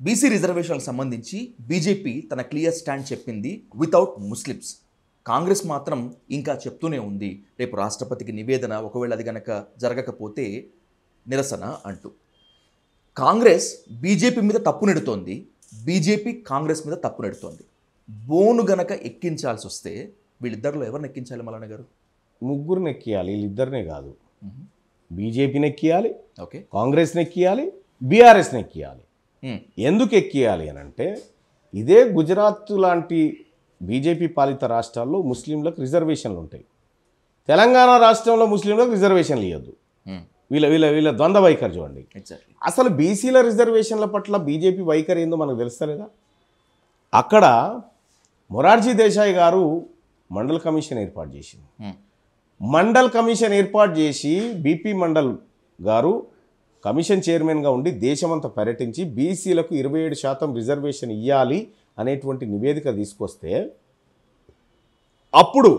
BC రిజర్వేషన్లకు సంబంధించి BJP తన క్లియర్ స్టాండ్ చెప్పింది వితౌట్ ముస్లిమ్స్. కాంగ్రెస్ మాత్రం ఇంకా చెప్తూనే ఉంది రేపు రాష్ట్రపతికి నివేదన ఒకవేళ అది గనక జరగకపోతే నిరసన అంటూ. కాంగ్రెస్ బీజేపీ మీద తప్పు నెడుతోంది, బీజేపీ కాంగ్రెస్ మీద తప్పు నెడుతోంది. బోను గనక ఎక్కించాల్సి వస్తే వీళ్ళిద్దరిలో ఎవరిని ఎక్కించాలి మల్లన్న గారు? ముగ్గురిని ఎక్కియాలి, వీళ్ళిద్దరినే కాదు. బీజేపీని ఎక్కియాలి, ఓకే, కాంగ్రెస్ని ఎక్కియాలి, బీఆర్ఎస్ని ఎక్కియాలి. ఎందుకు ఎక్కియాలి అని అంటే, ఇదే గుజరాత్ లాంటి బీజేపీ పాలిత రాష్ట్రాల్లో ముస్లింలకు రిజర్వేషన్లు ఉంటాయి. తెలంగాణ రాష్ట్రంలో ముస్లింలకు రిజర్వేషన్లు ఇవ్వద్దు. వీళ్ళ వీళ్ళ వీళ్ళ ద్వంద్వ వైఖరి చూడండి. అసలు బీసీల రిజర్వేషన్ల పట్ల బీజేపీ వైఖరి ఏందో మనకు తెలుస్తలేదా? అక్కడ మొరార్జీ దేశాయ్ గారు మండల్ కమిషన్ ఏర్పాటు చేసింది. మండల్ కమిషన్ ఏర్పాటు చేసి బీపీ మండల్ గారు కమిషన్ చైర్మన్గా ఉండి దేశమంతా పర్యటించి బీసీలకు 27% రిజర్వేషన్ ఇవ్వాలి అనేటువంటి నివేదిక తీసుకొస్తే, అప్పుడు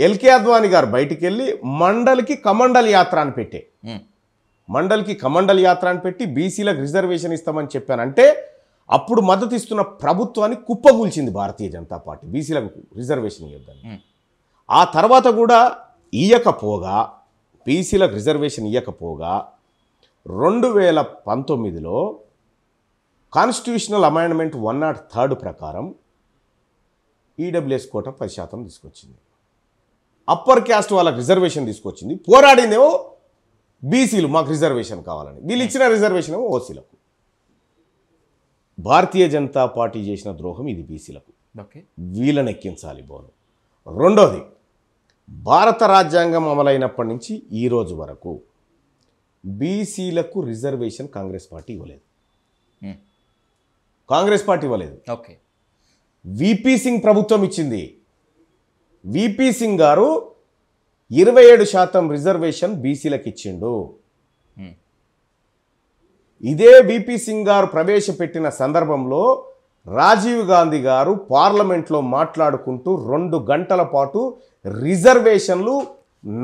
ఎల్కే అద్వానీ గారు బయటికి వెళ్ళి మండల్కి కమండల్ యాత్ర అని పెట్టే, మండల్కి కమండల్ యాత్ర అని పెట్టి బీసీలకు రిజర్వేషన్ ఇస్తామని చెప్పానంటే, అప్పుడు మద్దతు ఇస్తున్న ప్రభుత్వాన్ని కుప్పగూల్చింది భారతీయ జనతా పార్టీ బీసీలకు రిజర్వేషన్ ఇవ్వద్దని. ఆ తర్వాత కూడా ఇయ్యకపోగా, బీసీలకు రిజర్వేషన్ ఇవ్వకపోగా 2019లో కాన్స్టిట్యూషనల్ అమెండ్మెంట్ 103 ప్రకారం ఈడబ్ల్యూఎస్ కోట 10% తీసుకొచ్చింది. అప్పర్ క్యాస్ట్ వాళ్ళకి రిజర్వేషన్ తీసుకొచ్చింది. పోరాడిందేమో బీసీలు మాకు రిజర్వేషన్ కావాలని, వీళ్ళు ఇచ్చిన రిజర్వేషన్ ఏమో ఓసీలకు. భారతీయ జనతా పార్టీ చేసిన ద్రోహం ఇది బీసీలకు. వీళ్ళని ఎక్కించాలి బోను. రెండోది, భారత రాజ్యాంగం అమలైనప్పటి నుంచి ఈ రోజు వరకు బీసీలకు రిజర్వేషన్ కాంగ్రెస్ పార్టీ ఇవ్వలేదు. కాంగ్రెస్ పార్టీ ఇవ్వలేదు. ఓకే, విపి సింగ్ ప్రభుత్వం ఇచ్చింది. విపి సింగ్ గారు 27% రిజర్వేషన్ బీసీలకు ఇచ్చిండు. ఇదే విపి సింగ్ గారు ప్రవేశపెట్టిన సందర్భంలో రాజీవ్ గాంధీ గారు పార్లమెంట్లో మాట్లాడుకుంటూ 2 గంటల పాటు రిజర్వేషన్లు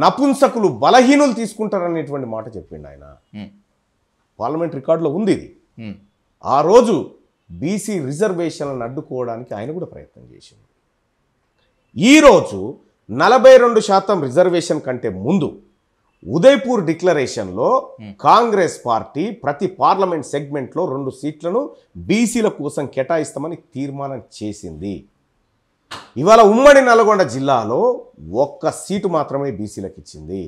నపుంసకులు, బలహీనులు తీసుకుంటారనేటువంటి మాట చెప్పిండు ఆయన. పార్లమెంట్ రికార్డులో ఉంది ఇది. ఆ రోజు బీసీ రిజర్వేషన్లను అడ్డుకోవడానికి ఆయన కూడా ప్రయత్నం చేసింది. ఈరోజు 42% రిజర్వేషన్ కంటే ముందు ఉదయ్పూర్ డిక్లరేషన్లో కాంగ్రెస్ పార్టీ ప్రతి పార్లమెంట్ సెగ్మెంట్లో 2 సీట్లను బీసీల కోసం కేటాయిస్తామని తీర్మానం చేసింది. ఇవాళ ఉమ్మడి నల్గొండ జిల్లాలో 1 సీటు మాత్రమే బీసీలకు ఇచ్చింది.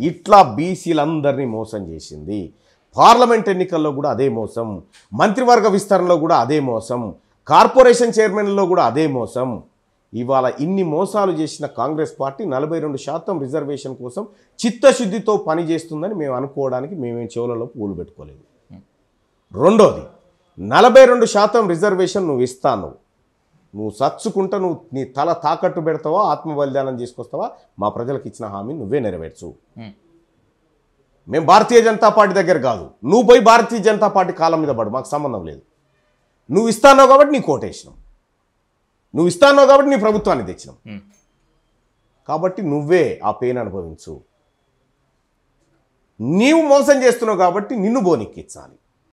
ఇట్లా బీసీలందరినీ మోసం చేసింది. పార్లమెంట్ ఎన్నికల్లో కూడా అదే మోసం, మంత్రివర్గ విస్తరణలో కూడా అదే మోసం, కార్పొరేషన్ చైర్మన్లో కూడా అదే మోసం. ఇవాళ ఇన్ని మోసాలు చేసిన కాంగ్రెస్ పార్టీ 42% రిజర్వేషన్ కోసం చిత్తశుద్ధితో పనిచేస్తుందని మేము అనుకోవడానికి మేమేం చెవులలో పూలు పెట్టుకోలేదు. రెండోది, 42% రిజర్వేషన్ నువ్వు ఇస్తాను, నువ్వు సచ్చుకుంటా, నువ్వు నీ తల తాకట్టు పెడతావా, ఆత్మ బలిదానం చేసుకొస్తావా, మా ప్రజలకు ఇచ్చిన హామీ నువ్వే నెరవేర్చు. మేము భారతీయ జనతా పార్టీ దగ్గర కాదు, నువ్వు పోయి భారతీయ జనతా పార్టీ కాలం మీద పడు, మాకు సంబంధం లేదు. నువ్వు ఇస్తానో కాబట్టి నీ కోటేసినాం, నువ్వు ఇస్తానో కాబట్టి నీ ప్రభుత్వాన్ని తెచ్చినాం, కాబట్టి నువ్వే ఆ పెయిన్ అనుభవించు. నీవు మోసం చేస్తున్నావు కాబట్టి నిన్ను బోనెక్కించాలి.